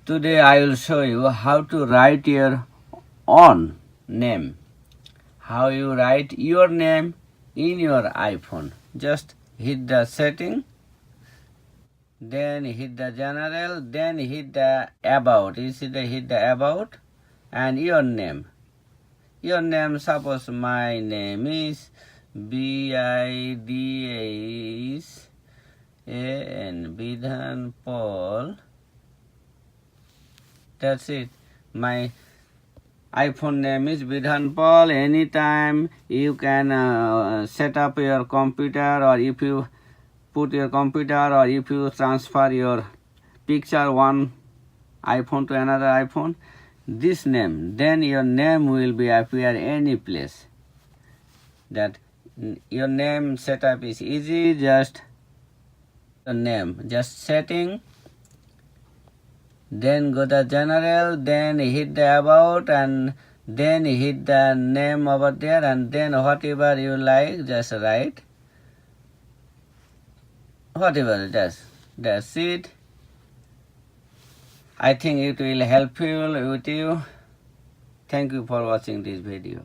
Today I will show you how to write your own name. How you write your name in your iPhone. Just hit the setting, then hit the general, then hit the about. You see the hit the about and your name. Your name, suppose my name is Bidhan, Bidhan Paul. That's it. My iPhone name is Bidhan Paul. Anytime you can set up your computer, or if you put your computer, or if you transfer your picture one iPhone to another iPhone, this name, then your name will be appear any place. That your name setup is easy. Just the name, just setting, then go to general, then hit the about, and then hit the name over there, and then whatever you like, just write whatever. That's it. I think it will help you with you. Thank you for watching this video.